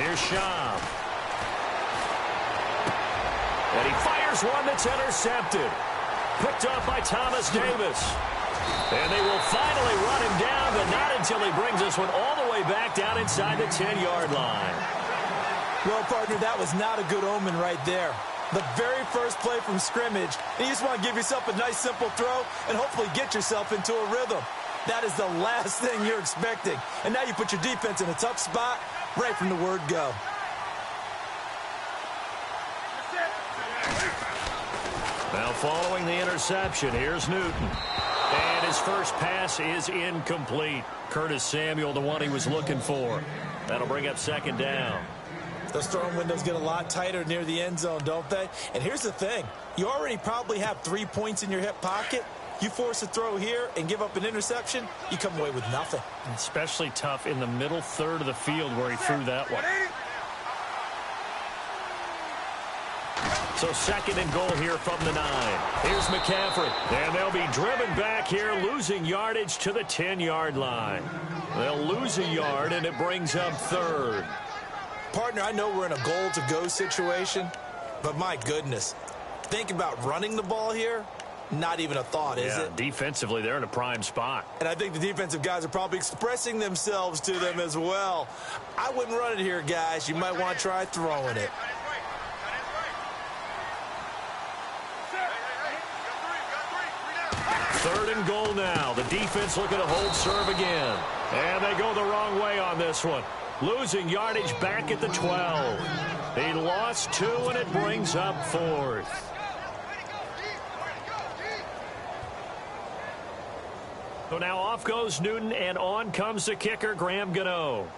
Here's Schaub. And he fires one that's intercepted. Picked off by Thomas Davis. And they will finally run him down, but not until he brings this one all the way back down inside the 10-yard line. Well, partner, that was not a good omen right there. The very first play from scrimmage, and you just want to give yourself a nice, simple throw and hopefully get yourself into a rhythm. That is the last thing you're expecting. And now you put your defense in a tough spot right from the word go. Now following the interception, here's Newton. And his first pass is incomplete. Curtis Samuel, the one he was looking for. That'll bring up second down. Those throwing windows get a lot tighter near the end zone, don't they? And here's the thing. You already probably have 3 points in your hip pocket. You force a throw here and give up an interception, you come away with nothing. Especially tough in the middle third of the field where he threw that one. So second and goal here from the 9. Here's McCaffrey. And they'll be driven back here, losing yardage to the 10-yard line. They'll lose a yard, and it brings up third. Partner, I know we're in a goal-to-go situation, but my goodness, think about running the ball here. Not even a thought, is it? Defensively, they're in a prime spot. And I think the defensive guys are probably expressing themselves to them as well. I wouldn't run it here, guys. You might want to try throwing it. Third and goal now. The defense looking to hold serve again. And they go the wrong way on this one. Losing yardage back at the 12. He lost 2, and it brings up 4th. So now off goes Newton, and on comes the kicker, Graham Gano.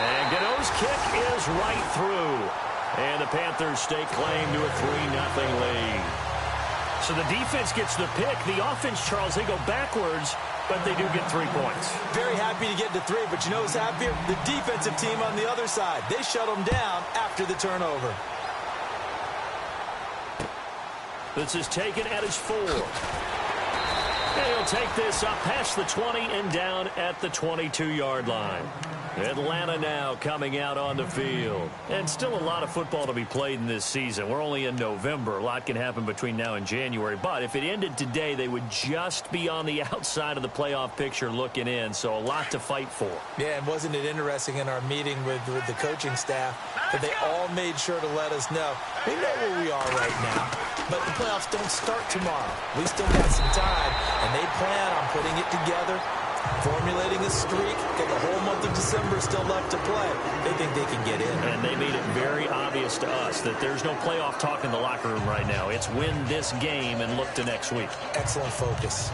And Gano's kick is right through. And the Panthers stake claim to a 3-0 lead. So the defense gets the pick. The offense, Charles, they go backwards, but they do get 3 points. Very happy to get to 3, but you know who's happier? The defensive team on the other side. They shut them down after the turnover. This is taken at his 4. And he'll take this up past the 20 and down at the 22-yard line. Atlanta now coming out on the field. And still a lot of football to be played in this season. We're only in November. A lot can happen between now and January. But if it ended today, they would just be on the outside of the playoff picture looking in. So a lot to fight for. Yeah, and wasn't it interesting in our meeting with the coaching staff that they all made sure to let us know. We know where we are right now, but the playoffs don't start tomorrow. We still got some time, and they plan on putting it together, formulating a streak, got the whole month of December still left to play. They think they can get in. And they made it very obvious to us that there's no playoff talk in the locker room right now. It's win this game and look to next week. Excellent focus.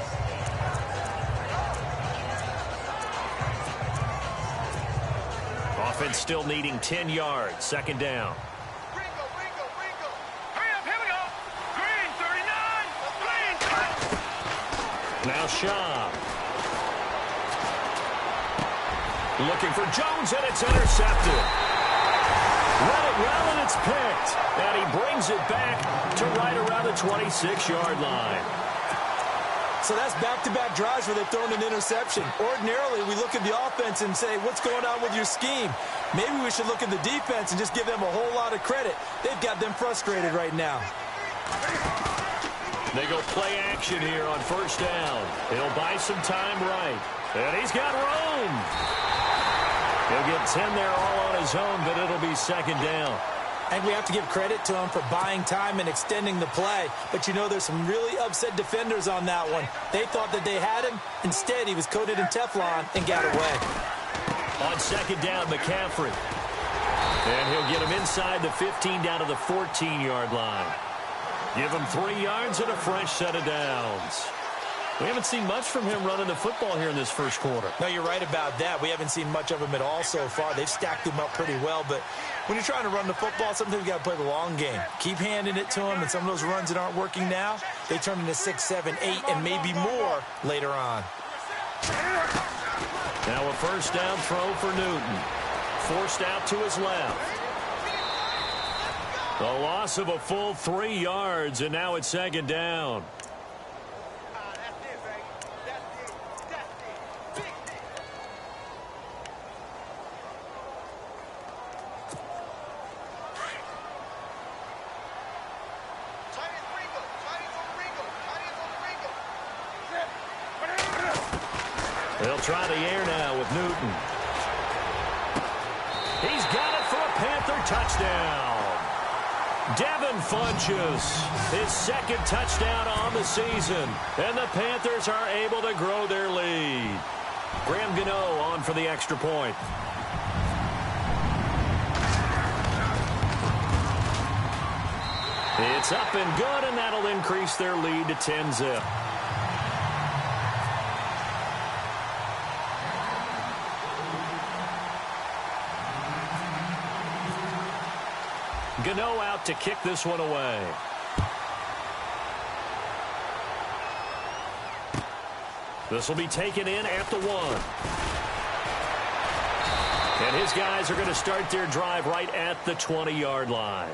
Offense still needing 10 yards. Second down. Now Schaub. Looking for Jones, and it's intercepted. Read it well, and it's picked. And he brings it back to right around the 26-yard line. So that's back-to-back drives where they've thrown an interception. Ordinarily, we look at the offense and say, what's going on with your scheme? Maybe we should look at the defense and just give them a whole lot of credit. They've got them frustrated right now. They go play action here on first down. He'll buy some time right. And he's got room. He'll get 10 there all on his own, but it'll be second down. And we have to give credit to him for buying time and extending the play. But you know, there's some really upset defenders on that one. They thought that they had him. Instead, he was coated in Teflon and got away. On second down, McCaffrey. And he'll get him inside the 15 down to the 14-yard line. Give him 3 yards and a fresh set of downs. We haven't seen much from him running the football here in this first quarter. No, you're right about that. We haven't seen much of him at all so far. They've stacked him up pretty well, but when you're trying to run the football, sometimes you got to play the long game. Keep handing it to him, and some of those runs that aren't working now, they turn into 6, 7, 8, and maybe more later on. Now a first down throw for Newton. Forced out to his left. The loss of a full 3 yards, and now it's second down. They'll try the air now with Newton. He's got it for a Panther touchdown. Devin Funchess, his second touchdown on the season. And the Panthers are able to grow their lead. Graham Gano on for the extra point. It's up and good, and that'll increase their lead to 10-zip. Gano out to kick this one away. This will be taken in at the 1. And his guys are going to start their drive right at the 20-yard line.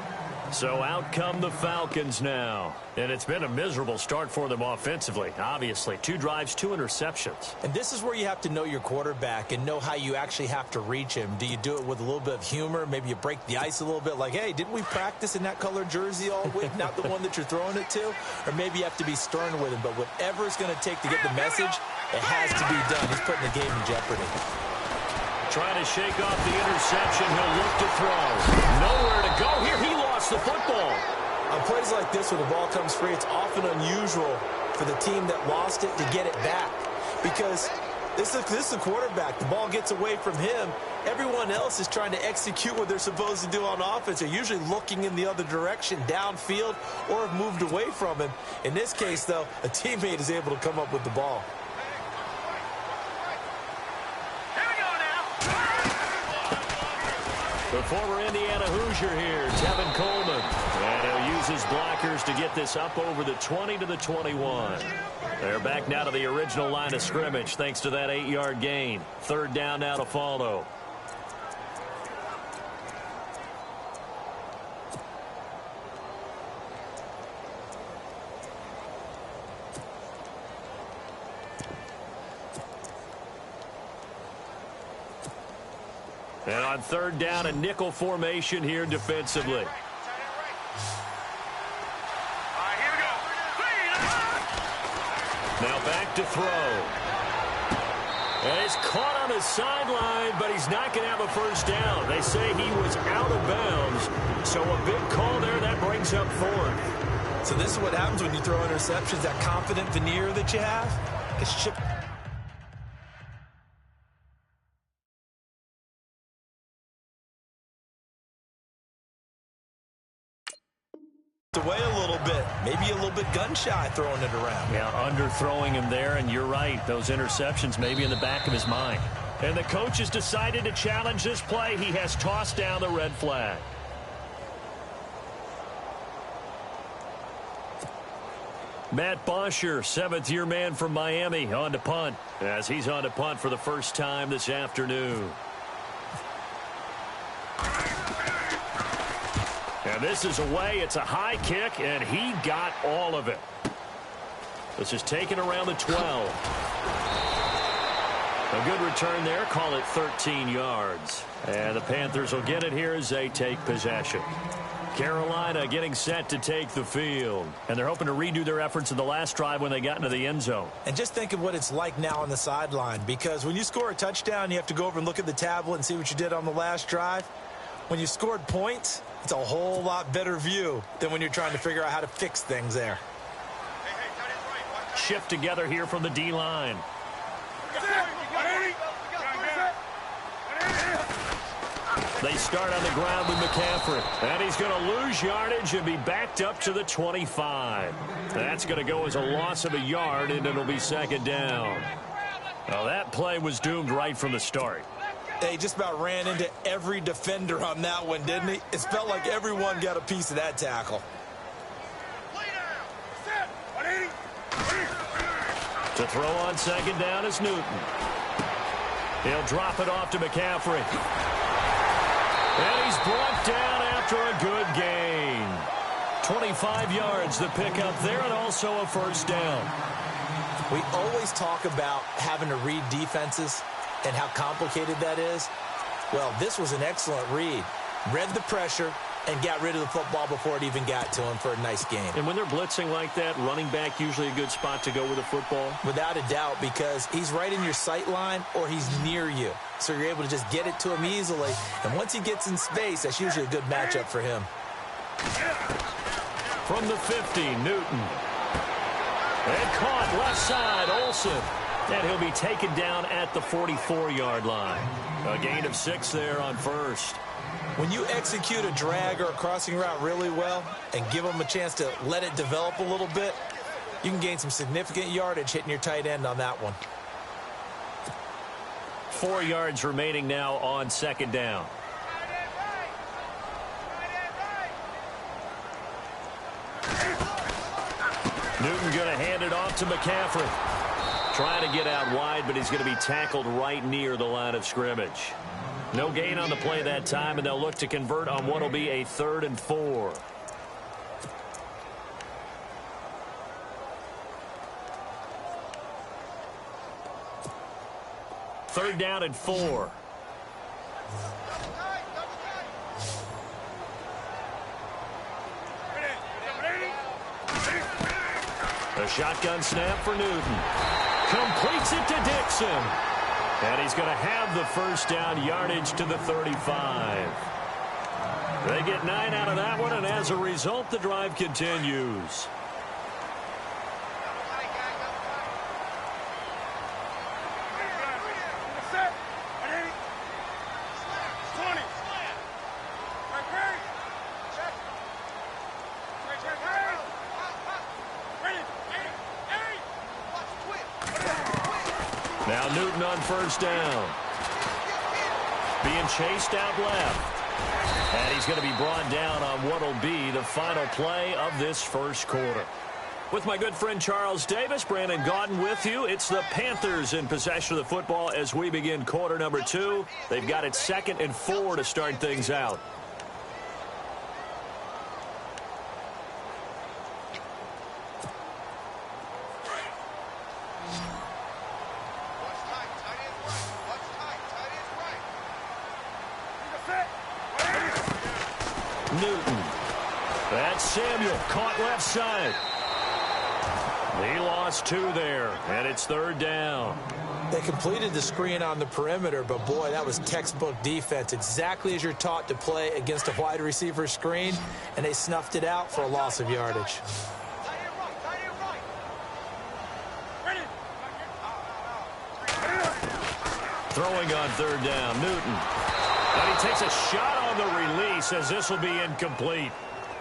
So out come the Falcons now. And it's been a miserable start for them offensively, obviously. 2 drives, 2 interceptions. And this is where you have to know your quarterback and know how you actually have to reach him. Do you do it with a little bit of humor? Maybe you break the ice a little bit like, hey, didn't we practice in that color jersey all week? Not the one that you're throwing it to? Or maybe you have to be stern with him. But whatever it's going to take to get the message, it has to be done. He's putting the game in jeopardy. Trying to shake off the interception. He'll look to throw. Nowhere to go here. He lost the football. On plays like this where the ball comes free, it's often unusual for the team that lost it to get it back. Because this is a quarterback. The ball gets away from him. Everyone else is trying to execute what they're supposed to do on offense. They're usually looking in the other direction, downfield, or have moved away from him. In this case, though, a teammate is able to come up with the ball. The former Indiana Hoosier here, Tevin Coleman. And he'll use his blockers to get this up over the 20 to the 21. They're back now to the original line of scrimmage thanks to that 8-yard gain. 3rd down now to follow. And on 3rd down, a nickel formation here defensively. Now back to throw. And it's caught on the sideline, but he's not going to have a first down. They say he was out of bounds. So a big call there, that brings up 4th. So this is what happens when you throw interceptions, that confident veneer that you have. It's chipped away a little bit, maybe a little bit gun-shy throwing it around. Yeah, underthrowing him there, and you're right. Those interceptions may be in the back of his mind. And the coach has decided to challenge this play. He has tossed down the red flag. Matt Bosher, 7th-year man from Miami, on to punt, as he's on to punt for the first time this afternoon. And this is away. It's a high kick, and he got all of it. This is taken around the 12. A good return there. Call it 13 yards. And the Panthers will get it here as they take possession. Carolina getting set to take the field. And they're hoping to redo their efforts in the last drive when they got into the end zone. And just think of what it's like now on the sideline. Because when you score a touchdown, you have to go over and look at the tablet and see what you did on the last drive. When you scored points, it's a whole lot better view than when you're trying to figure out how to fix things there. Shift together here from the D-line. They start on the ground with McCaffrey. And he's going to lose yardage and be backed up to the 25. That's going to go as a loss of a yard, and it'll be 2nd down. Well, that play was doomed right from the start. He just about ran into every defender on that one, didn't he? It felt like everyone got a piece of that tackle. To throw on 2nd down is Newton. He'll drop it off to McCaffrey. And he's brought down after a good gain. 25 yards the pickup there, and also a first down. We always talk about having to read defenses and how complicated that is. Well, this was an excellent read. Read the pressure, and got rid of the football before it even got to him for a nice game. And when they're blitzing like that, running back usually a good spot to go with the football? Without a doubt, because he's right in your sight line or he's near you. So you're able to just get it to him easily. And once he gets in space, that's usually a good matchup for him. From the 50, Newton. And caught left side, Olsen. And he'll be taken down at the 44-yard line. A gain of 6 there on first. When you execute a drag or a crossing route really well and give them a chance to let it develop a little bit, you can gain some significant yardage hitting your tight end on that one. 4 yards remaining now on second down. Newton going to hand it off to McCaffrey. Trying to get out wide, but he's going to be tackled right near the line of scrimmage. No gain on the play that time, and they'll look to convert on what will be a 3rd and 4. Third down and 4. A shotgun snap for Newton. Completes it to Dixon. And he's going to have the first down, yardage to the 35. They get 9 out of that one, and as a result, the drive continues. Now Newton on first down. Being chased out left. And he's going to be brought down on what will be the final play of this first quarter. With my good friend Charles Davis, Brandon Gaudin with you. It's the Panthers in possession of the football as we begin quarter number 2. They've got it 2nd and 4 to start things out. Newton. That's Samuel. Caught left side. He lost 2 there, and it's 3rd down. They completed the screen on the perimeter, but boy, that was textbook defense. Exactly as you're taught to play against a wide receiver screen, and they snuffed it out for a loss of yardage. Throwing on 3rd down, Newton. And he takes a shot on the release as this will be incomplete.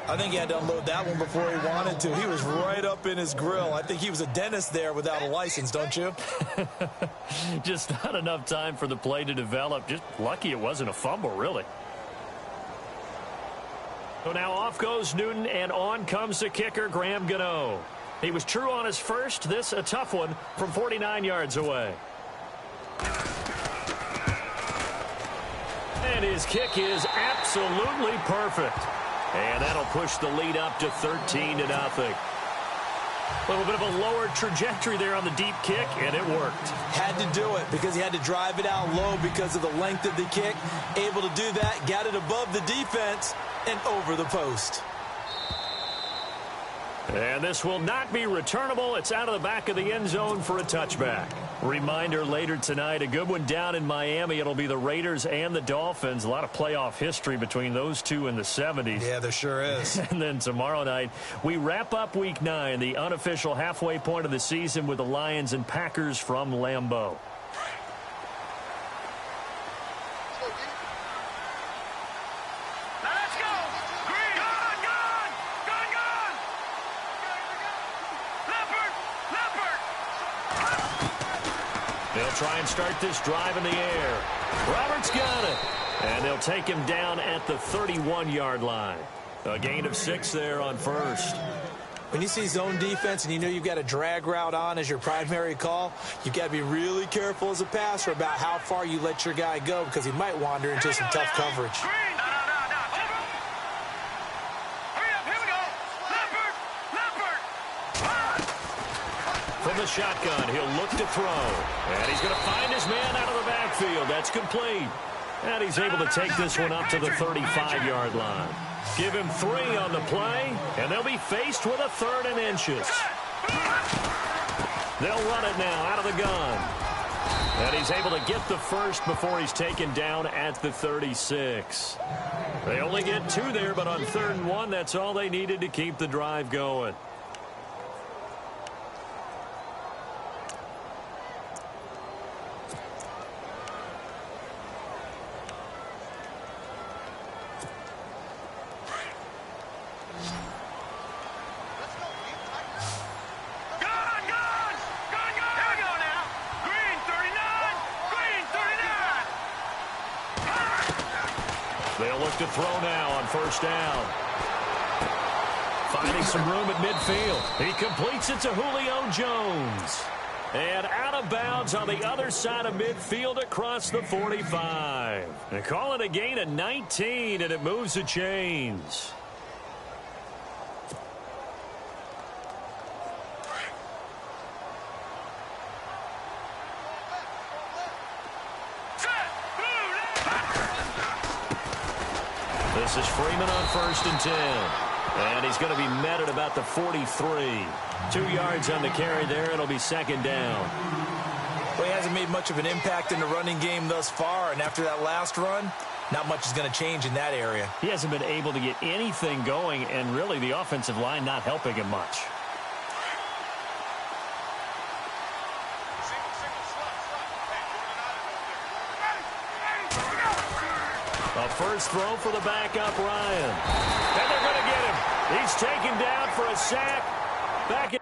I think he had to unload that one before he wanted to. He was right up in his grill. I think he was a dentist there without a license, don't you? Just not enough time for the play to develop. Just lucky it wasn't a fumble, really. So now off goes Newton, and on comes the kicker, Graham Gano. He was true on his first. This a tough one from 49 yards away. And his kick is absolutely perfect. And that'll push the lead up to 13-0. A little bit of a lower trajectory there on the deep kick, and it worked. Had to do it because he had to drive it out low because of the length of the kick. Able to do that, got it above the defense and over the post. And this will not be returnable. It's out of the back of the end zone for a touchback. Reminder later tonight, a good one down in Miami. It'll be the Raiders and the Dolphins. A lot of playoff history between those two in the 70s. Yeah, there sure is. And then tomorrow night, we wrap up Week 9, the unofficial halfway point of the season with the Lions and Packers from Lambeau. Try and start this drive in the air. Roberts got it. And they'll take him down at the 31-yard line. A gain of 6 there on first. When you see zone defense and you know you've got a drag route on as your primary call, you've got to be really careful as a passer about how far you let your guy go because he might wander into some tough coverage. From the shotgun, he'll look to throw. And he's going to find his man out of the backfield. That's complete. And he's able to take this one up to the 35-yard line. Give him 3 on the play, and they'll be faced with a 3rd and inches. They'll run it now out of the gun. And he's able to get the first before he's taken down at the 36. They only get 2 there, but on 3rd and 1, that's all they needed to keep the drive going. They'll look to throw now on 1st down. Finding some room at midfield. He completes it to Julio Jones. And out of bounds on the other side of midfield across the 45. They call it a gain of 19, and it moves the chains. This is Freeman on 1st and 10. And he's going to be met at about the 43. 2 yards on the carry there. It'll be 2nd down. Well, he hasn't made much of an impact in the running game thus far. And after that last run, not much is going to change in that area. He hasn't been able to get anything going, and really the offensive line not helping him much. A first throw for the backup, Ryan. And they're going to get him. He's taken down for a sack. Back in.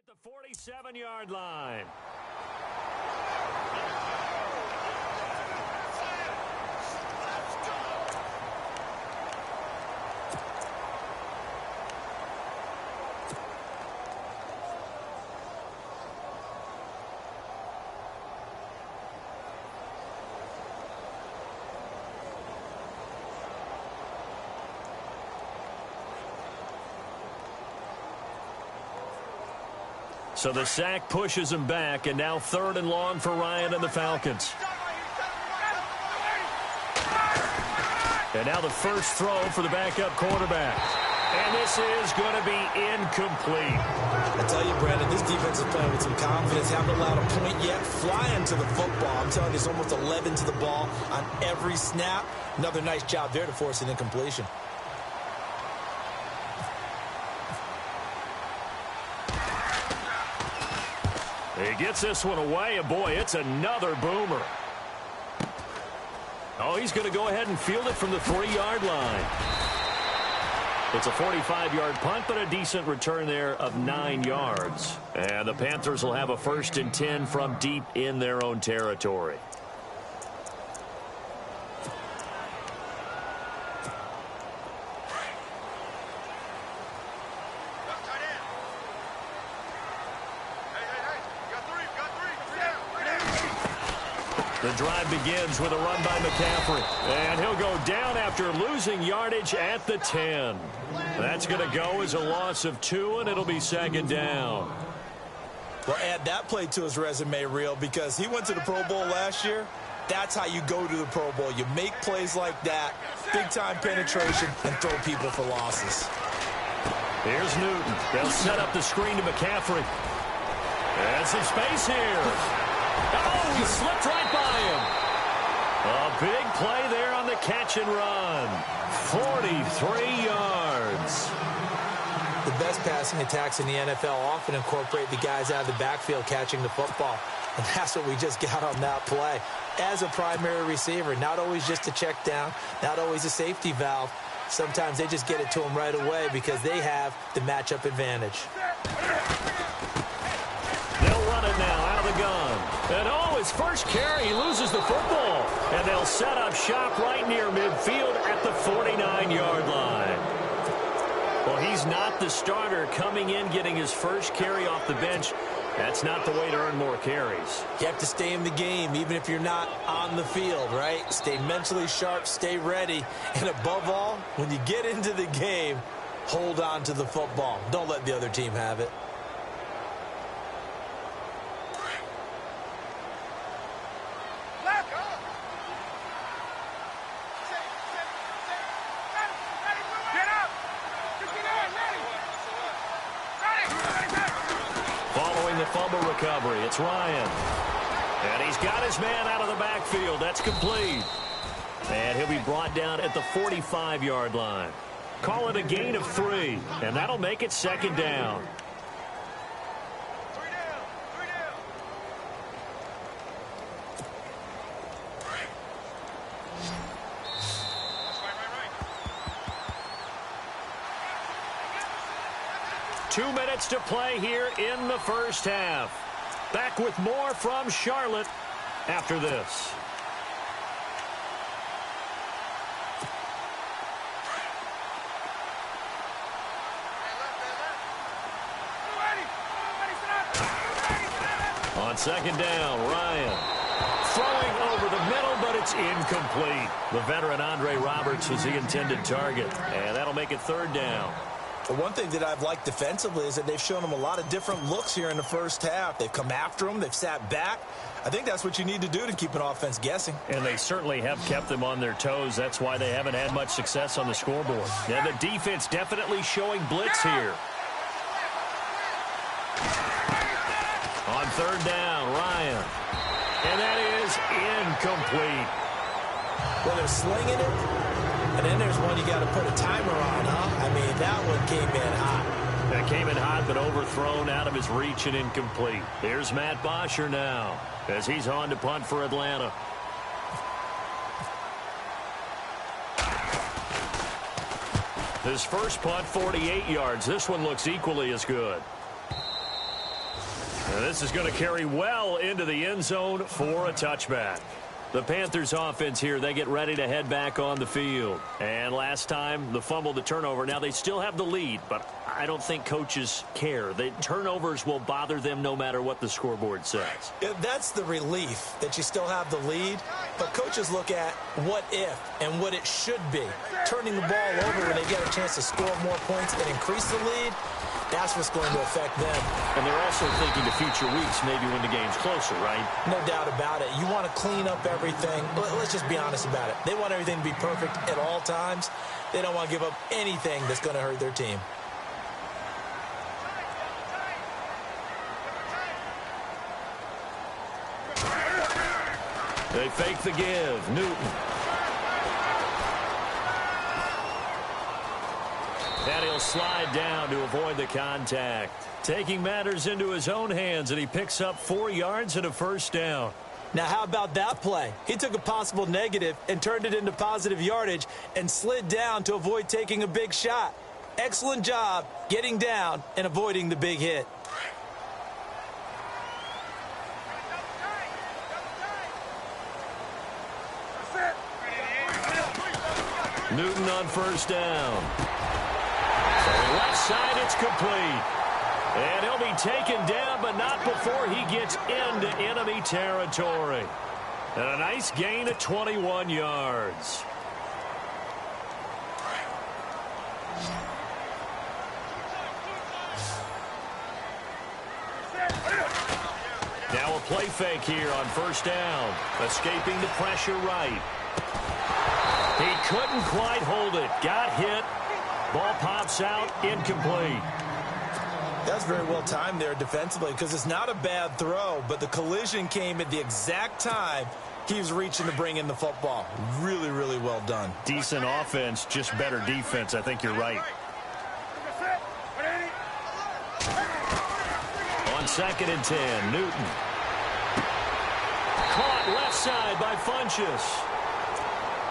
The 47-yard line. So the sack pushes him back, and now 3rd and long for Ryan and the Falcons. And now the first throw for the backup quarterback. And this is going to be incomplete. I tell you, Brandon, this defense is playing with some confidence. Haven't allowed a point yet. Flying to the football. I'm telling you, it's almost 11 to the ball on every snap. Another nice job there to force an incompletion. He gets this one away, and boy, it's another boomer. Oh, he's going to go ahead and field it from the 3-yard line. It's a 45-yard punt, but a decent return there of 9 yards. And the Panthers will have a 1st and 10 from deep in their own territory. The drive begins with a run by McCaffrey. And he'll go down after losing yardage at the 10. That's going to go as a loss of 2, and it'll be 2nd down. Well, add that play to his resume, Real, because he went to the Pro Bowl last year. That's how you go to the Pro Bowl. You make plays like that, big-time penetration, and throw people for losses. Here's Newton. They'll set up the screen to McCaffrey. There's some space here. Oh, he slipped right by him. A big play there on the catch and run. 43 yards. The best passing attacks in the NFL often incorporate the guys out of the backfield catching the football. And that's what we just got on that play. As a primary receiver, not always just a check down, not always a safety valve. Sometimes they just get it to them right away because they have the matchup advantage. They'll run it now out of the gun. And oh, his first carry, he loses the football. And they'll set up shop right near midfield at the 49-yard line. Well, he's not the starter coming in, getting his first carry off the bench. That's not the way to earn more carries. You have to stay in the game, even if you're not on the field, right? Stay mentally sharp, stay ready, and above all, when you get into the game, hold on to the football. Don't let the other team have it. Following the fumble recovery, it's Ryan. And he's got his man out of the backfield. That's complete. And he'll be brought down at the 45-yard line. Call it a gain of 3, and that'll make it second down. Two minutes to play here in the first half. Back with more from Charlotte after this. On second down, Ryan throwing over the middle, but it's incomplete. The veteran Andre Roberts was the intended target, and that'll make it third down. Well, one thing that I've liked defensively is that they've shown them a lot of different looks here in the first half. They've come after them. They've sat back. I think that's what you need to do to keep an offense guessing. And they certainly have kept them on their toes. That's why they haven't had much success on the scoreboard. And the defense definitely showing blitz here. On third down, Ryan. And that is incomplete. Well, they're slinging it. And then there's one you got to put a timer on, huh? I mean, that one came in hot. That came in hot, but overthrown, out of his reach and incomplete. Here's Matt Bosher now as he's on to punt for Atlanta. His first punt, 48 yards. This one looks equally as good. And this is going to carry well into the end zone for a touchback. The Panthers offense here, they get ready to head back on the field. And last time, the fumble, the turnover. Now they still have the lead, but I don't think coaches care. The turnovers will bother them no matter what the scoreboard says. Yeah, that's the relief, that you still have the lead. But coaches look at what if and what it should be. Turning the ball over when they get a chance to score more points and increase the lead, that's what's going to affect them. And they're also thinking to future weeks, maybe when the game's closer, right? No doubt about it. You want to clean up everything. Let's just be honest about it. They want everything to be perfect at all times. They don't want to give up anything that's going to hurt their team. They fake the give. Newton. And he'll slide down to avoid the contact. Taking matters into his own hands, and he picks up 4 yards and a first down. Now, how about that play? He took a possible negative and turned it into positive yardage and slid down to avoid taking a big shot. Excellent job getting down and avoiding the big hit. Newton on first down. Left side, it's complete. And he'll be taken down, but not before he gets into enemy territory. And a nice gain of 21 yards. Now a play fake here on first down. Escaping the pressure right. He couldn't quite hold it. Got hit. Ball pops out, incomplete. That's very well timed there defensively because it's not a bad throw, but the collision came at the exact time he was reaching to bring in the football. Really, really well done. Decent offense, just better defense. I think you're right. On second and 10, Newton. Caught left side by Funchess.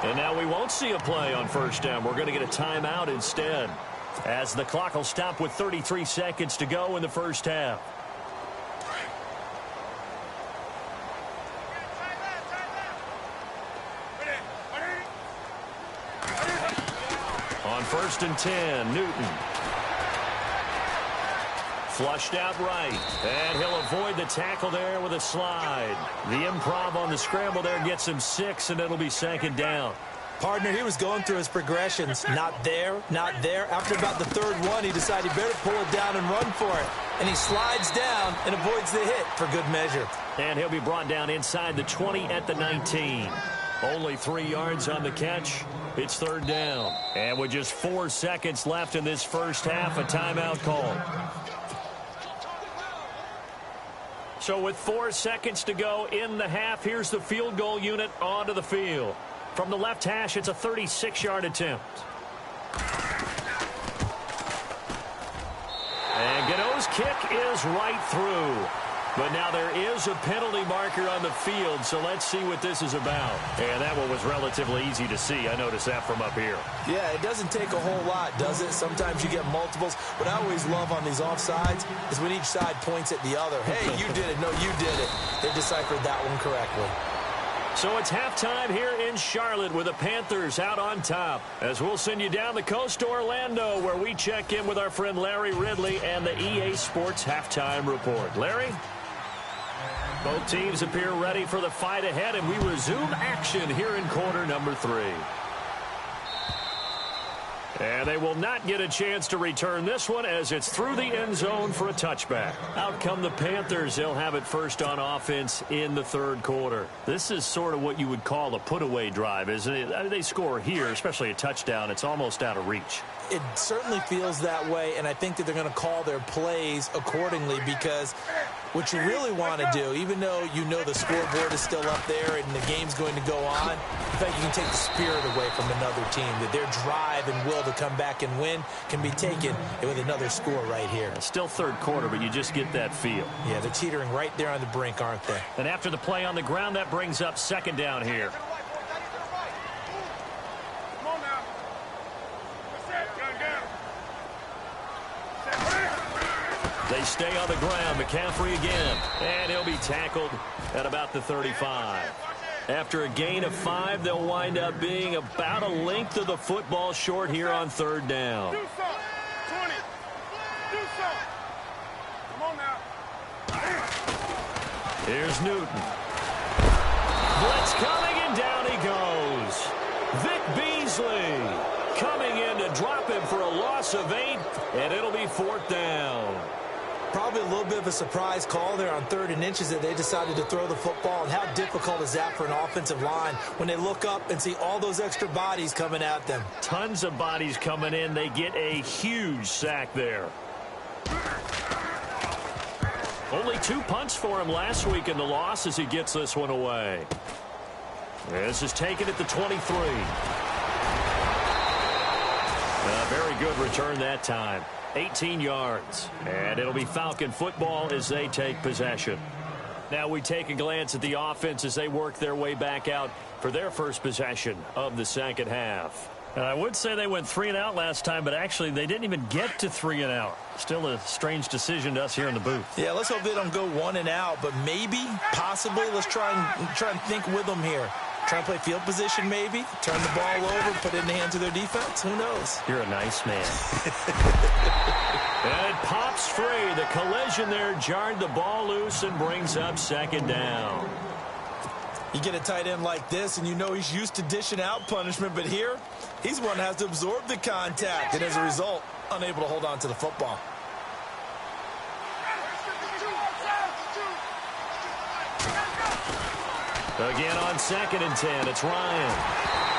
And now we won't see a play on first down. We're going to get a timeout instead, as the clock will stop with 33 seconds to go in the first half. On 1st and 10, Newton. Flushed out right, and he'll avoid the tackle there with a slide. The improv on the scramble there gets him 6, and it'll be 2nd down. Partner, he was going through his progressions. Not there, not there. After about the 3rd one, he decided he better pull it down and run for it. And he slides down and avoids the hit for good measure. And he'll be brought down inside the 20 at the 19. Only 3 yards on the catch. It's 3rd down. And with just 4 seconds left in this first half, a timeout call. So with 4 seconds to go in the half, here's the field goal unit onto the field. From the left hash, it's a 36-yard attempt. And Gano's kick is right through. But now there is a penalty marker on the field, so let's see what this is about. And that one was relatively easy to see. I noticed that from up here. Yeah, it doesn't take a whole lot, does it? Sometimes you get multiples. What I always love on these offsides is when each side points at the other. Hey, you did it. No, you did it. They deciphered that one correctly. So it's halftime here in Charlotte with the Panthers out on top. As we'll send you down the coast to Orlando, where we check in with our friend Larry Ridley and the EA Sports Halftime Report. Larry? Both teams appear ready for the fight ahead, and we resume action here in quarter number 3. And they will not get a chance to return this one as it's through the end zone for a touchback. Out come the Panthers. They'll have it first on offense in the 3rd quarter. This is sort of what you would call a put-away drive, isn't it? I mean, they score here, especially a touchdown. It's almost out of reach. It certainly feels that way, and I think that they're going to call their plays accordingly because what you really want to do, even though you know the scoreboard is still up there and the game's going to go on, in fact, you can take the spirit away from another team, that their drive and will to come back and win can be taken with another score right here. Still 3rd quarter, but you just get that feel. Yeah, they're teetering right there on the brink, aren't they? And after the play on the ground, that brings up 2nd down here. They stay on the ground. McCaffrey again. And he'll be tackled at about the 35. After a gain of 5, they'll wind up being about a length of the football short here on 3rd down. Do something. 20. Do something. Come on now. Here's Newton. Blitz coming, and down he goes. Vic Beasley coming in to drop him for a loss of 8, and it'll be 4th down. Probably a little bit of a surprise call there on 3rd and inches that they decided to throw the football. And how difficult is that for an offensive line when they look up and see all those extra bodies coming at them? Tons of bodies coming in. They get a huge sack there. Only 2 punts for him last week in the loss as he gets this one away. This is taken at the 23. A very good return that time. 18 yards. And it'll be Falcon football as they take possession. Now we take a glance at the offense as they work their way back out for their first possession of the 2nd half. And I would say they went 3 and out last time, but actually they didn't even get to 3 and out. Still a strange decision to us here in the booth. Yeah, let's hope they don't go 1 and out, but maybe, possibly, let's try and think with them here. Try and play field position maybe, turn the ball over, put it in the hands of their defense. Who knows? You're a nice man. And it pops free. The collision there jarred the ball loose and brings up 2nd down. You get a tight end like this, and you know he's used to dishing out punishment, but here, he's one that has to absorb the contact, and as a result, unable to hold on to the football. Again on 2nd and 10, it's Ryan.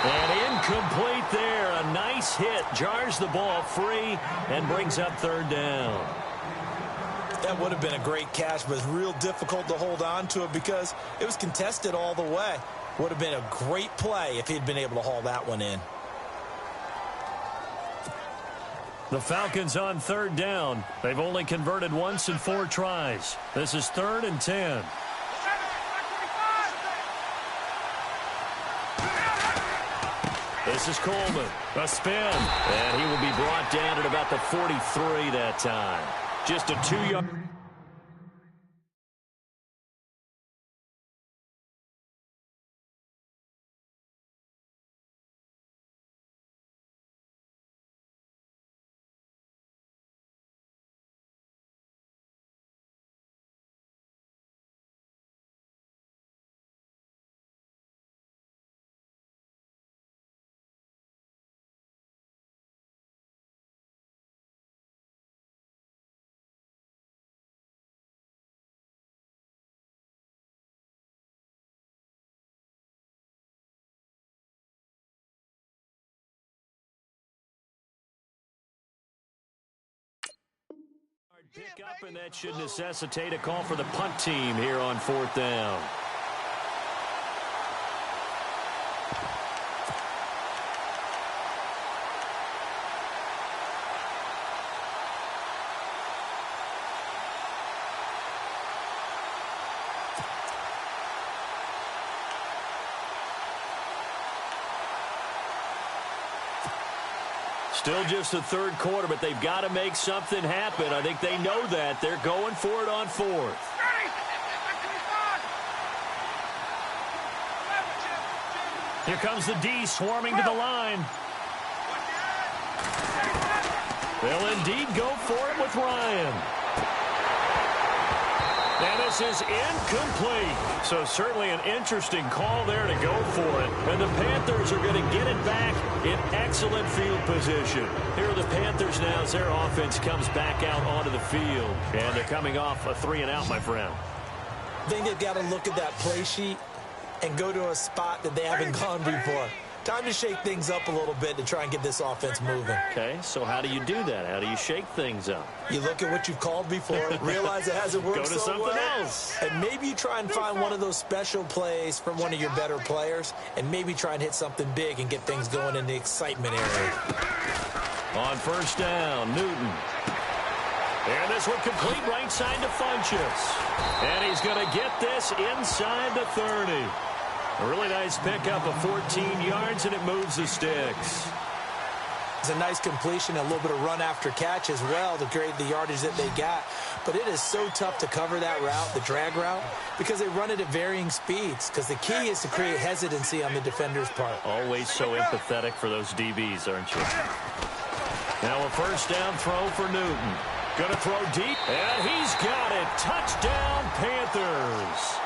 And incomplete there. A nice hit. Jars the ball free and brings up 3rd down. That would have been a great catch, but it's real difficult to hold on to it because it was contested all the way. Would have been a great play if he'd been able to haul that one in. The Falcons on 3rd down. They've only converted once in 4 tries. This is 3rd and 10. This is Coleman. A spin. And he will be brought down at about the 43 that time. Just a 2-yard. pick up, and that should necessitate a call for the punt team here on 4th down. Still just the third quarter, but they've got to make something happen. I think they know that. They're going for it on 4th. Here comes the D swarming to the line. They'll indeed go for it with Ryan. And this is incomplete. So certainly an interesting call there to go for it. And the Panthers are going to get it back in excellent field position. Here are the Panthers now as their offense comes back out onto the field. And they're coming off a 3-and-out, my friend. I think they've got to look at that play sheet and go to a spot that they haven't gone before. Time to shake things up a little bit to try and get this offense moving. Okay, so how do you do that? How do you shake things up? You look at what you've called before, realize it hasn't worked Go to something else. And maybe you try and find one of those special plays from one of your better players, and maybe try and hit something big and get things going in the excitement area. On 1st down, Newton. And this one complete right side to Funchess. And he's going to get this inside the 30. A really nice pickup of 14 yards, and it moves the sticks. It's a nice completion, a little bit of run after catch as well to create the yardage that they got. But it is so tough to cover that route, the drag route, because they run it at varying speeds. Because the key is to create hesitancy on the defender's part. Always so empathetic for those DBs, aren't you? Now a 1st down throw for Newton. Going to throw deep, and he's got it. Touchdown, Panthers.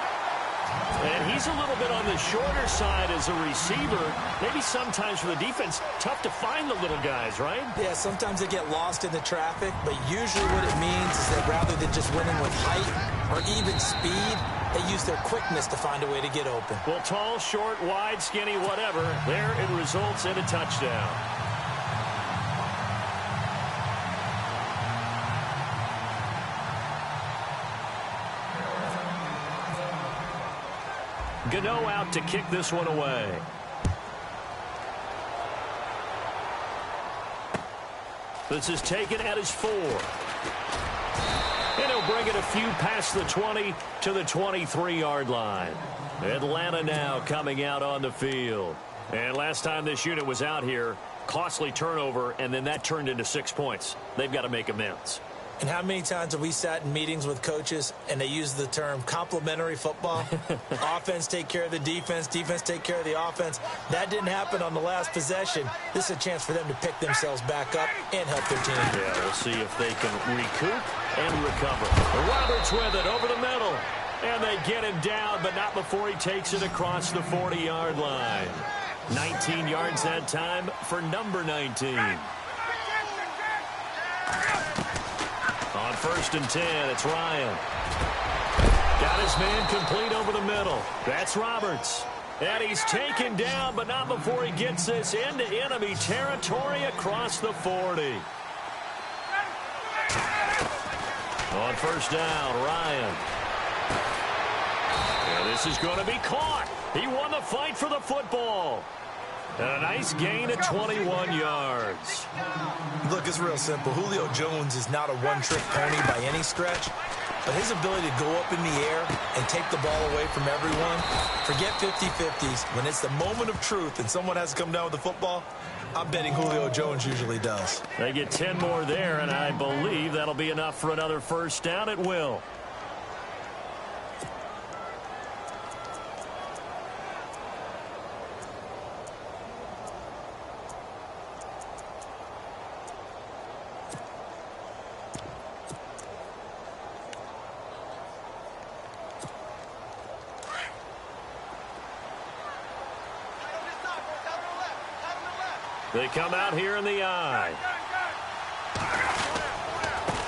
And he's a little bit on the shorter side as a receiver. Maybe sometimes for the defense, tough to find the little guys, right? Yeah, sometimes they get lost in the traffic, but usually what it means is that rather than just winning with height or even speed, they use their quickness to find a way to get open. Well, tall, short, wide, skinny, whatever, there it results in a touchdown. Gano out to kick this one away. This is taken at his 4. And he'll bring it a few past the 20 to the 23-yard line. Atlanta now coming out on the field. And last time this unit was out here, costly turnover, and then that turned into 6 points. They've got to make amends. And how many times have we sat in meetings with coaches and they use the term complementary football? Offense take care of the defense, defense take care of the offense. That didn't happen on the last possession. This is a chance for them to pick themselves back up and help their team. Yeah, we'll see if they can recoup and recover. Roberts with it over the middle. And they get him down, but not before he takes it across the 40-yard line. 19 yards that time for number 19. On 1st and 10, it's Ryan. Got his man complete over the middle. That's Roberts. And he's taken down, but not before he gets this into enemy territory across the 40. On 1st down, Ryan. And this is going to be caught. He won the fight for the football. And a nice gain of 21 yards. Look, it's real simple. Julio Jones is not a one-trick pony by any stretch, but his ability to go up in the air and take the ball away from everyone, forget 50-50s. When it's the moment of truth and someone has to come down with the football, I'm betting Julio Jones usually does. They get 10 more there, and I believe that'll be enough for another 1st down. It will. They come out here in the eye.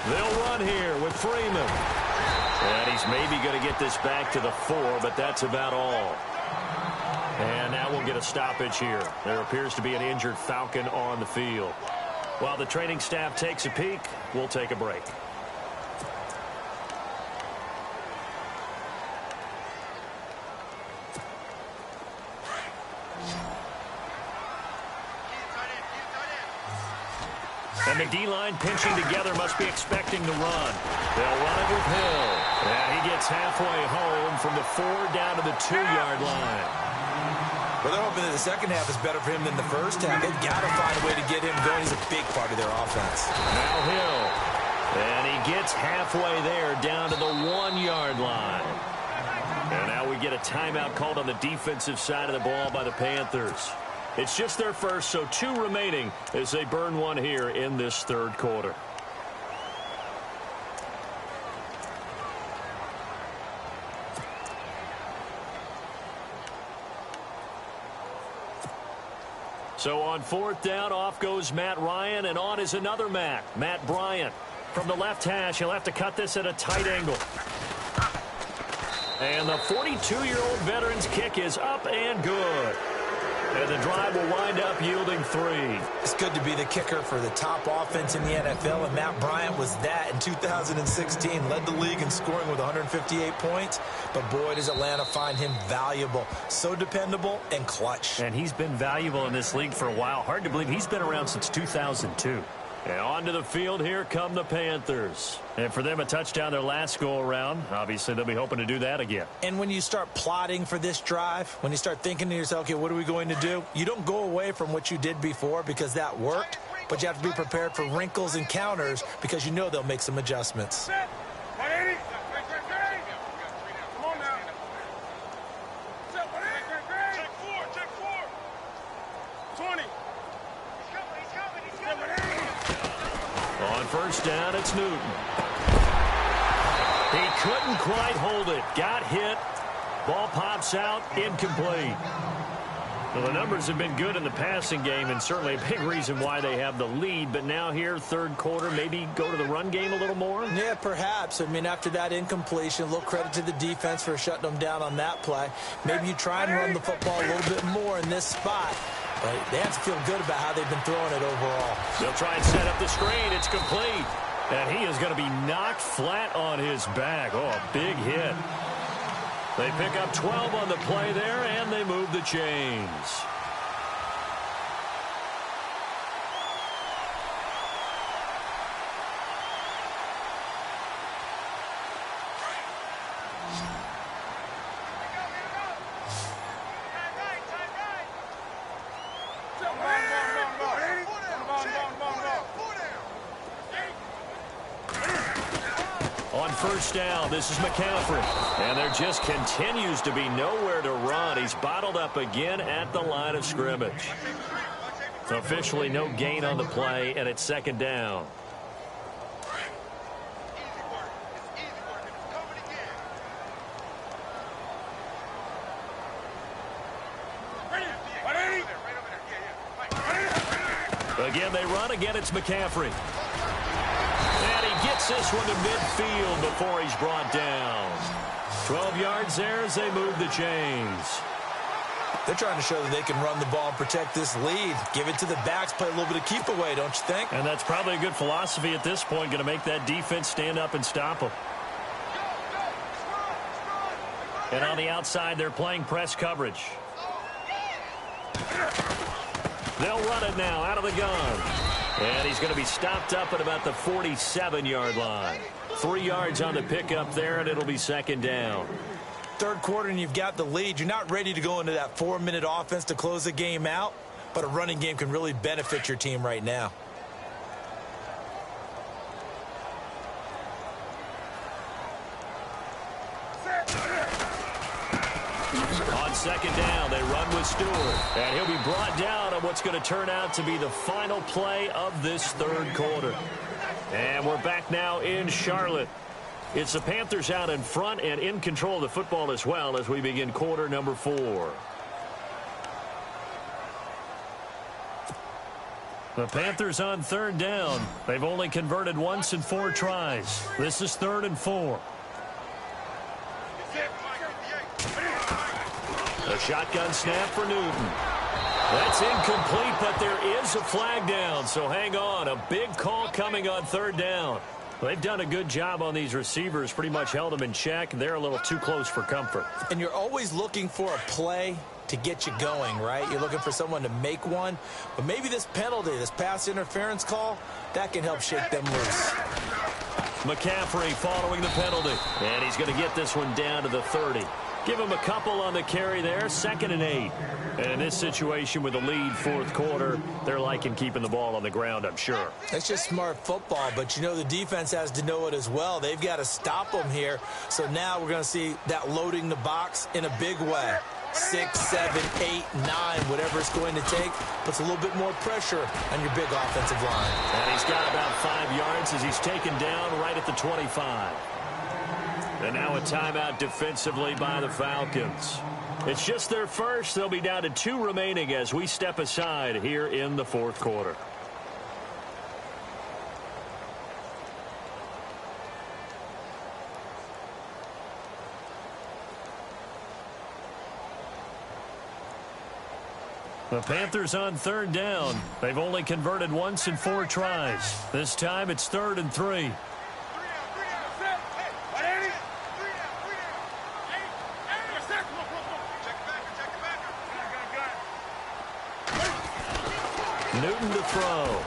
They'll run here with Freeman. And he's maybe going to get this back to the 4, but that's about all. And now we'll get a stoppage here. There appears to be an injured Falcon on the field. While the training staff takes a peek, we'll take a break. And the D-line pinching together must be expecting the run. They'll run it with Hill. And he gets halfway home from the 4 down to the 2-yard line. Well, they're hoping that the second half is better for him than the first half. They've got to find a way to get him going. He's a big part of their offense. Now Hill. And he gets halfway there down to the 1-yard line. And now we get a timeout called on the defensive side of the ball by the Panthers. It's just their first, so 2 remaining as they burn one here in this third quarter. So on 4th down, off goes Matt Ryan, and on is another Matt Bryant. From the left hash, he'll have to cut this at a tight angle. And the 42-year-old veteran's kick is up and good. And the drive will wind up yielding 3. It's good to be the kicker for the top offense in the NFL, and Matt Bryant was that in 2016. Led the league in scoring with 158 points. But boy, does Atlanta find him valuable. So dependable and clutch. And he's been valuable in this league for a while. Hard to believe he's been around since 2002. And onto the field, here come the Panthers. And for them, a touchdown their last go-around. Obviously, they'll be hoping to do that again. And when you start plotting for this drive, when you start thinking to yourself, okay, what are we going to do? You don't go away from what you did before because that worked, but you have to be prepared for wrinkles and counters because you know they'll make some adjustments. On first down, it's Newton. He couldn't quite hold it. Got hit. Ball pops out. Incomplete. Well, the numbers have been good in the passing game, and certainly a big reason why they have the lead. But now here, third quarter, maybe go to the run game a little more? Yeah, perhaps. I mean, after that incompletion, a little credit to the defense for shutting them down on that play. Maybe you try and run the football a little bit more in this spot. But they have to feel good about how they've been throwing it overall. They'll try and set up the screen. It's complete. And he is going to be knocked flat on his back. Oh, a big hit. They pick up 12 on the play there, and they move the chains. First down, this is McCaffrey. And there just continues to be nowhere to run. He's bottled up again at the line of scrimmage. Officially no gain on the play, and it's second down. Again, they run. Again, it's McCaffrey. Gets this one to midfield before he's brought down. 12 yards there as they move the chains. They're trying to show that they can run the ball and protect this lead. Give it to the backs, play a little bit of keep away, don't you think? And that's probably a good philosophy at this point, going to make that defense stand up and stop them. And on the outside, they're playing press coverage. They'll run it now out of the gun. And he's going to be stopped up at about the 47-yard line. 3 yards on the pickup there, and it'll be second down. Third quarter, and you've got the lead. You're not ready to go into that 4-minute offense to close the game out, but a running game can really benefit your team right now. On second down, they run with Stewart. And he'll be brought down on what's going to turn out to be the final play of this third quarter. And we're back now in Charlotte. It's the Panthers out in front and in control of the football as well as we begin quarter number 4. The Panthers on third down. They've only converted once in 4 tries. This is 3rd and 4. A shotgun snap for Newton. That's incomplete, but there is a flag down, so hang on. A big call coming on third down. They've done a good job on these receivers, pretty much held them in check. They're a little too close for comfort. And you're always looking for a play to get you going, right? You're looking for someone to make one. But maybe this penalty, this pass interference call, that can help shake them loose. McCaffrey following the penalty. And he's going to get this one down to the 30. Give him a couple on the carry there, 2nd and 8. And in this situation with the lead fourth quarter, they're liking keeping the ball on the ground, I'm sure. That's just smart football, but you know the defense has to know it as well. They've got to stop them here. So now we're going to see that loading the box in a big way. 6, 7, 8, 9, whatever it's going to take, puts a little bit more pressure on your big offensive line. And he's got about 5 yards as he's taken down right at the 25. And now a timeout defensively by the Falcons. It's just their first. They'll be down to 2 remaining as we step aside here in the fourth quarter. The Panthers on 3rd down. They've only converted once in 4 tries. This time it's 3rd and 3. Newton to throw.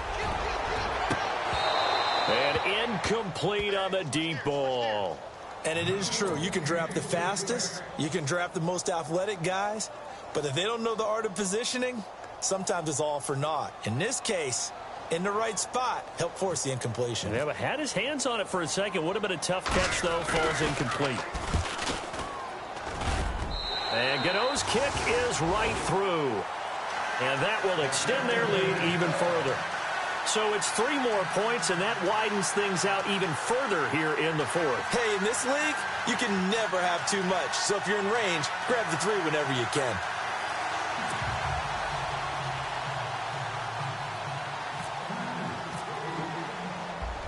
And incomplete on the deep ball. And it is true. You can draft the fastest. You can draft the most athletic guys. But if they don't know the art of positioning, sometimes it's all for naught. In this case, in the right spot, help force the incompletion. Yeah, but had his hands on it for a second. Would have been a tough catch, though. Falls incomplete. And Gano's kick is right through. And that will extend their lead even further. So it's 3 more points, and that widens things out even further here in the fourth. Hey, in this league, you can never have too much. So if you're in range, grab the 3 whenever you can.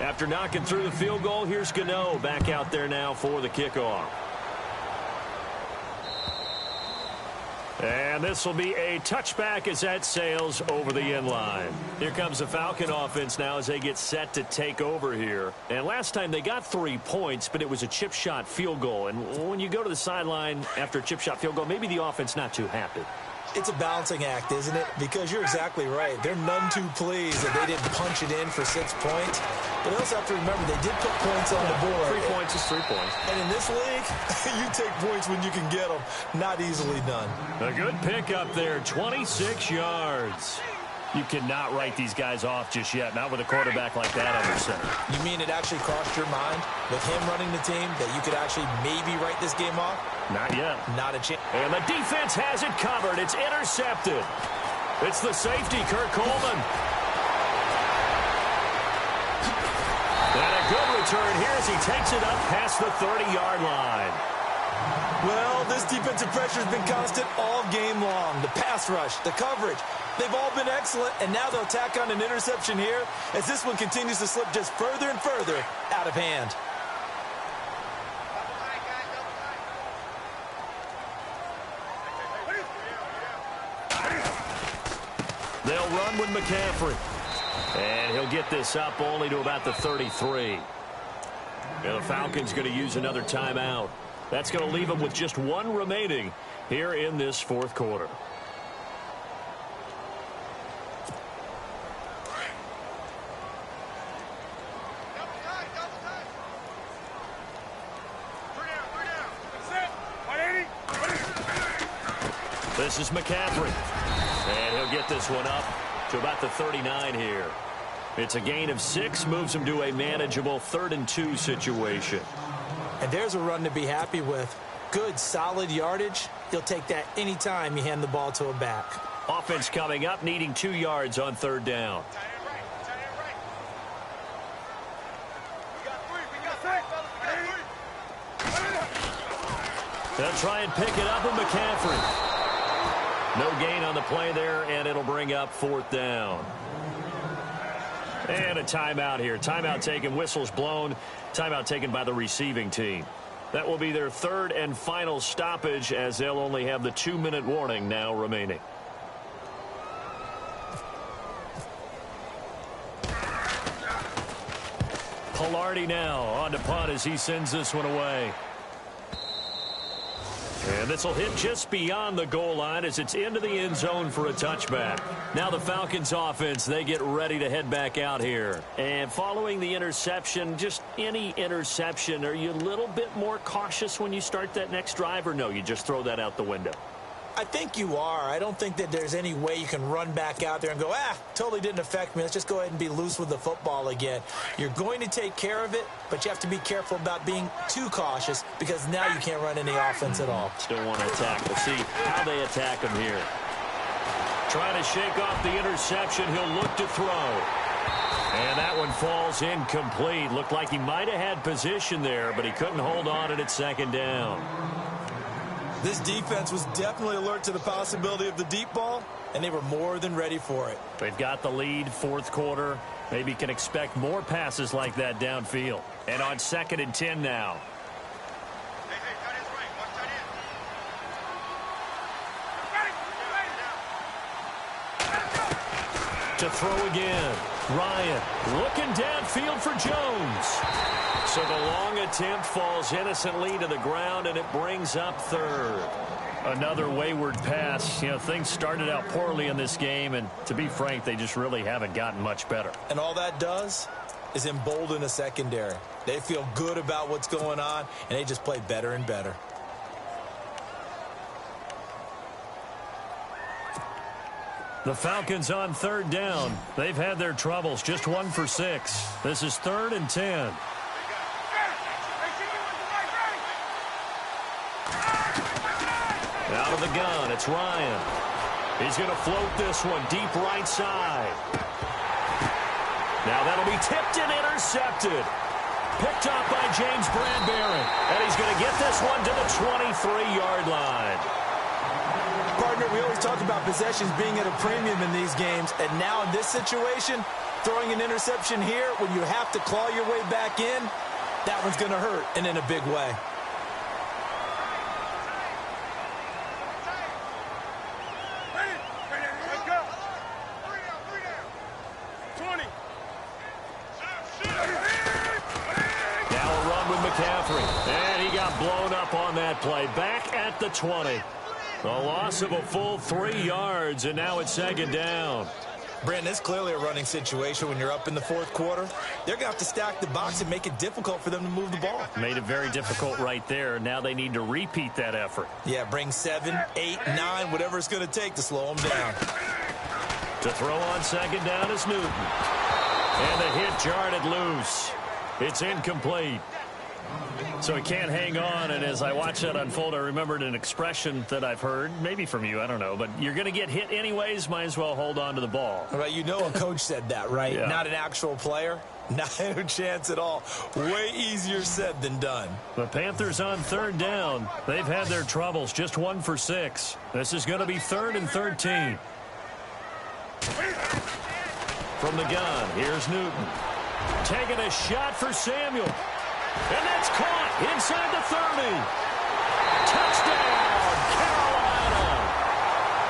After knocking through the field goal, here's Gano back out there now for the kickoff. And this will be a touchback as that sails over the end line. Here comes the Falcon offense now as they get set to take over here. And last time they got 3 points, but it was a chip shot field goal. And when you go to the sideline after a chip shot field goal, maybe the offense not too happy. It's a balancing act, isn't it? Because you're exactly right. They're none too pleased that they didn't punch it in for 6 points. But they also have to remember they did put points on the board. 3 points is 3 points. And in this league, you take points when you can get them. Not easily done. A good pickup there, 26 yards. You cannot write these guys off just yet, not with a quarterback like that under center. You mean it actually crossed your mind with him running the team that you could actually maybe write this game off? Not yet. Not a chance. And the defense has it covered. It's intercepted. It's the safety, Kurt Coleman. And a good return here as he takes it up past the 30-yard line. Well, this defensive pressure has been constant all game long. The pass rush, the coverage, they've all been excellent, and now they'll tack on an interception here as this one continues to slip just further and further out of hand. They'll run with McCaffrey. And he'll get this up only to about the 33. And the Falcons going to use another timeout. That's going to leave them with just 1 remaining here in this fourth quarter. This is McCaffrey. And he'll get this one up to about the 39 here. It's a gain of 6, moves him to a manageable 3rd and 2 situation. And there's a run to be happy with. Good, solid yardage. He'll take that anytime you hand the ball to a back. Offense coming up, needing 2 yards on 3rd down. They'll try and pick it up with McCaffrey. No gain on the play there, and it'll bring up 4th down. And a timeout here. Timeout taken, whistles blown. Timeout taken by the receiving team. That will be their 3rd and final stoppage as they'll only have the 2-minute warning now remaining. Pilardi now on to punt as he sends this one away. And this will hit just beyond the goal line as it's into the end zone for a touchback. Now the Falcons offense, they get ready to head back out here. And following the interception, just any interception, are you a little bit more cautious when you start that next drive, or no, you just throw that out the window? I think you are. I don't think that there's any way you can run back out there and go, totally didn't affect me. Let's just go ahead and be loose with the football again. You're going to take care of it, but you have to be careful about being too cautious because now you can't run any offense at all. Still want to attack. We'll see how they attack him here. Trying to shake off the interception. He'll look to throw. And that one falls incomplete. Looked like he might have had position there, but he couldn't hold on at second down. This defense was definitely alert to the possibility of the deep ball, and they were more than ready for it. They've got the lead, fourth quarter. Maybe can expect more passes like that downfield. And on 2nd and 10 now. To throw again. Ryan looking downfield for Jones. So the long attempt falls innocently to the ground, and it brings up 3rd. Another wayward pass. You know, things started out poorly in this game, and to be frank, they just really haven't gotten much better. And all that does is embolden a secondary. They feel good about what's going on, and they just play better and better. The Falcons on 3rd down. They've had their troubles, just 1 for 6. This is 3rd and 10. Out of the gun, it's Ryan. He's going to float this one deep right side. Now that'll be tipped and intercepted. Picked up by James Bradbury. And he's going to get this one to the 23-yard line. Partner, we always talk about possessions being at a premium in these games. And now in this situation, throwing an interception here when you have to claw your way back in, that one's going to hurt, and in a big way. And he got blown up on that play. Back at the 20. A loss of a full 3 yards, and now it's 2nd down. Brandon, it's clearly a running situation when you're up in the 4th quarter. They're going to have to stack the box and make it difficult for them to move the ball. Made it very difficult right there. Now they need to repeat that effort. Yeah, bring 7, 8, 9, whatever it's going to take to slow them down. To throw on 2nd down is Newton. And the hit jarred it loose. It's incomplete. So he can't hang on, and as I watch that unfold, I remembered an expression that I've heard, maybe from you, I don't know, but you're going to get hit anyways, might as well hold on to the ball. Right, you know a coach said that, right? Yeah. Not an actual player. Not a chance at all. Way easier said than done. The Panthers on 3rd down. They've had their troubles, just 1 for 6. This is going to be 3rd and 13. From the gun, here's Newton. Taking a shot for Samuel. And that's caught inside the 30. Touchdown, Carolina.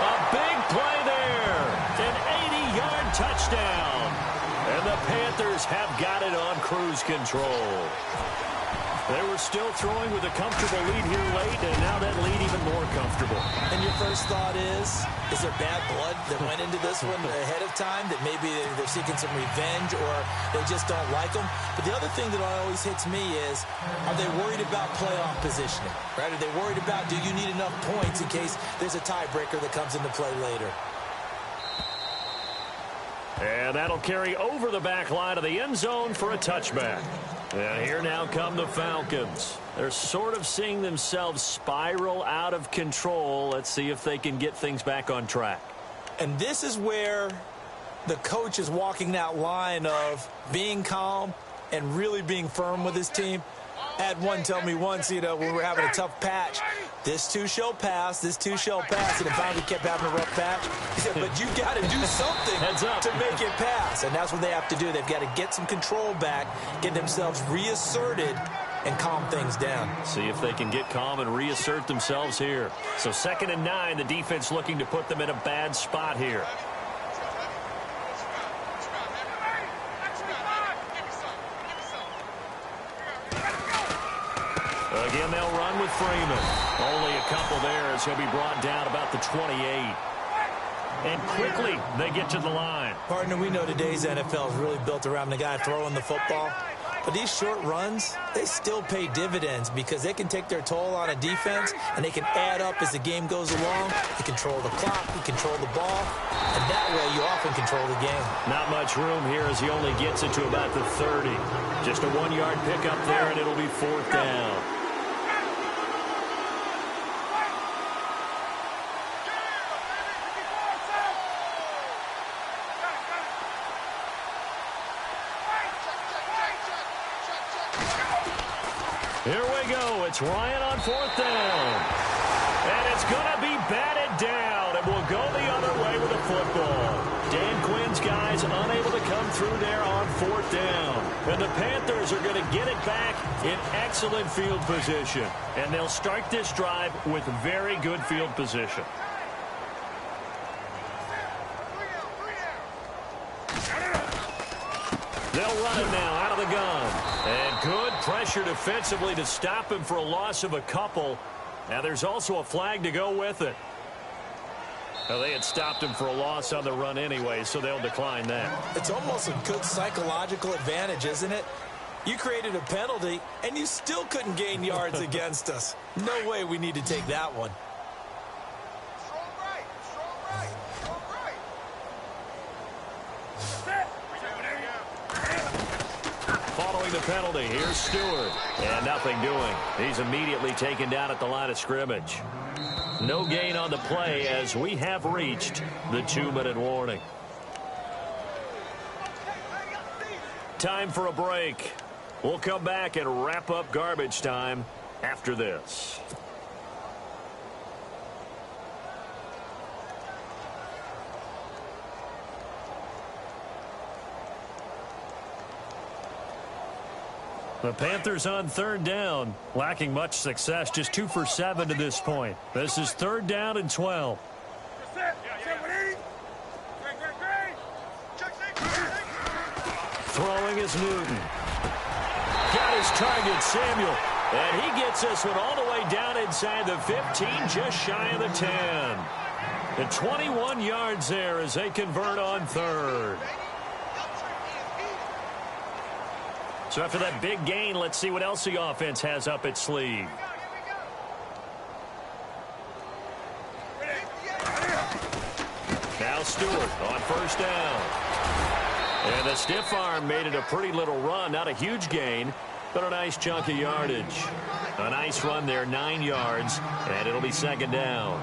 A big play there. An 80-yard touchdown. And the Panthers have got it on cruise control. They were still throwing with a comfortable lead here late, and now that lead even more comfortable. And your first thought is there bad blood that went into this one ahead of time, that maybe they're seeking some revenge or they just don't like them? But the other thing that always hits me is, are they worried about playoff positioning? Right? Are they worried about, do you need enough points in case there's a tiebreaker that comes into play later? And that'll carry over the back line of the end zone for a touchback. And here now come the Falcons. They're sort of seeing themselves spiral out of control. Let's see if they can get things back on track. And this is where the coach is walking that line of being calm and really being firm with his team. I had one tell me once, when we were having a tough patch, this too shall pass, this too shall pass. And finally kept having a rough patch. He said, but you got to do something to make it pass. And that's what they have to do. They've got to get some control back, get themselves reasserted, and calm things down. See if they can get calm and reassert themselves here. So 2nd and 9, the defense looking to put them in a bad spot here. Again, they'll run with Freeman. Only a couple there as he'll be brought down about the 28. And quickly, they get to the line. Partner, we know today's NFL is really built around the guy throwing the football. But these short runs, they still pay dividends because they can take their toll on a defense, and they can add up as the game goes along. You control the clock, you control the ball, and that way you often control the game. Not much room here as he only gets it to about the 30. Just a 1-yard pickup there, and it'll be 4th down. Here we go. It's Ryan on 4th down. And it's going to be batted down. And we'll go the other way with the football. Dan Quinn's guys unable to come through there on 4th down. And the Panthers are going to get it back in excellent field position. And they'll start this drive with very good field position. They'll run it now out of the gun. And good pressure defensively to stop him for a loss of a couple. Now there's also a flag to go with it. Now they had stopped him for a loss on the run anyway, so they'll decline that. It's almost a good psychological advantage, isn't it? You created a penalty, and you still couldn't gain yards against us. No way we need to take that one. Following the penalty, here's Stewart. And nothing doing. He's immediately taken down at the line of scrimmage. No gain on the play as we have reached the 2-minute warning. Time for a break. We'll come back and wrap up garbage time after this. The Panthers on 3rd down, lacking much success, just 2 for 7 to this point. This is 3rd down and 12. Throwing is Newton. Got his target, Samuel. And he gets this one all the way down inside the 15, just shy of the 10. And 21 yards there as they convert on 3rd. So after that big gain, let's see what else the offense has up its sleeve. Now Stewart on 1st down. And the stiff arm made it a pretty little run. Not a huge gain, but a nice chunk of yardage. A nice run there, 9 yards, and it'll be 2nd down.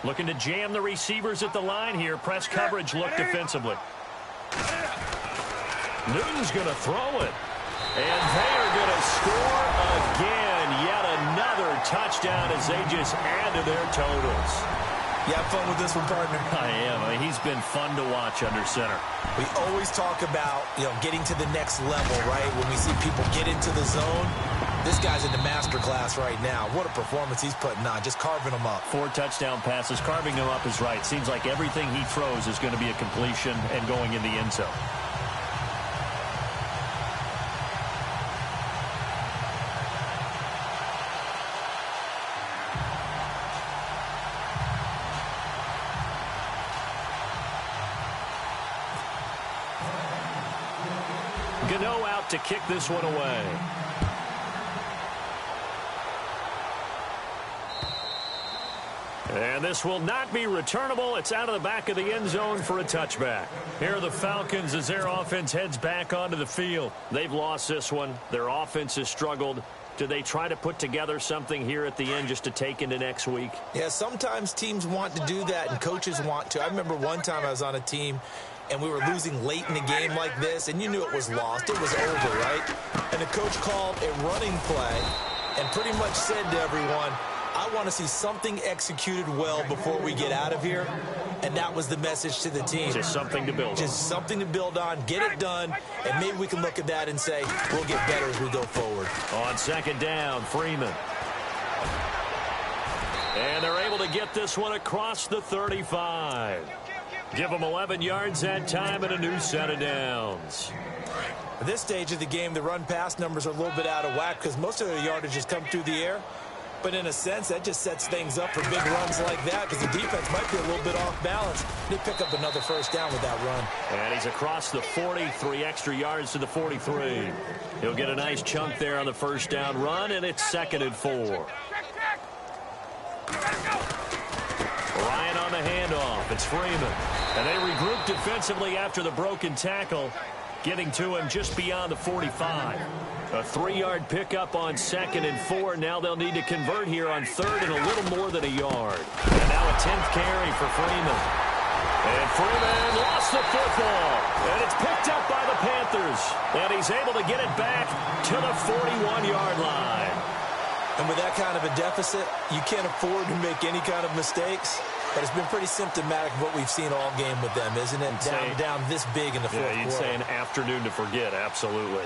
Looking to jam the receivers at the line here. Press coverage look defensively. Newton's going to throw it. And they are going to score again. Yet another touchdown as they just add to their totals. You have fun with this one, partner? I am. I mean, he's been fun to watch under center. We always talk about, getting to the next level, right? When we see people get into the zone, this guy's in the master class right now. What a performance he's putting on, just carving them up. 4 touchdown passes. Carving them up is right. Seems like everything he throws is going to be a completion and going in the end zone. Gano out to kick this one away. And this will not be returnable. It's out of the back of the end zone for a touchback. Here are the Falcons as their offense heads back onto the field. They've lost this one. Their offense has struggled. Do they try to put together something here at the end just to take into next week? Yeah, sometimes teams want to do that and coaches want to. I remember one time I was on a team and we were losing late in the game like this, and you knew it was lost. It was over, right? And the coach called a running play and pretty much said to everyone, I want to see something executed well before we get out of here. And that was the message to the team. Just something to build on. Just something to build on, get it done, and maybe we can look at that and say, we'll get better as we go forward. On 2nd down, Freeman. And they're able to get this one across the 35. Give them 11 yards that time and a new set of downs. At this stage of the game, the run-pass numbers are a little bit out of whack because most of their yardage has come through the air. But in a sense, that just sets things up for big runs like that because the defense might be a little bit off balance. They pick up another first down with that run. And he's across the 40, 3 extra yards to the 43. He'll get a nice chunk there on the first down run, and it's 2nd and 4. Ryan on the handoff. It's Freeman. And they regroup defensively after the broken tackle, getting to him just beyond the 45. A 3-yard pickup on 2nd and 4. Now they'll need to convert here on 3rd and a little more than a yard. And now a 10th carry for Freeman. And Freeman lost the football. And it's picked up by the Panthers. And he's able to get it back to the 41-yard line. And with that kind of a deficit, you can't afford to make any kind of mistakes. But it's been pretty symptomatic of what we've seen all game with them, isn't it? Down this big in the fourth quarter. Yeah, you'd say an afternoon to forget, absolutely.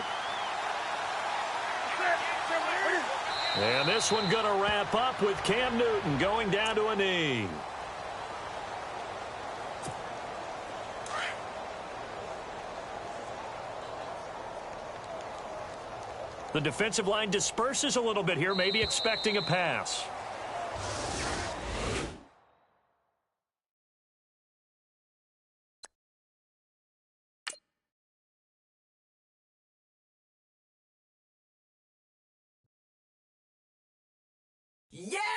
And this one going to wrap up with Cam Newton going down to a knee. The defensive line disperses a little bit here, maybe expecting a pass. Yeah!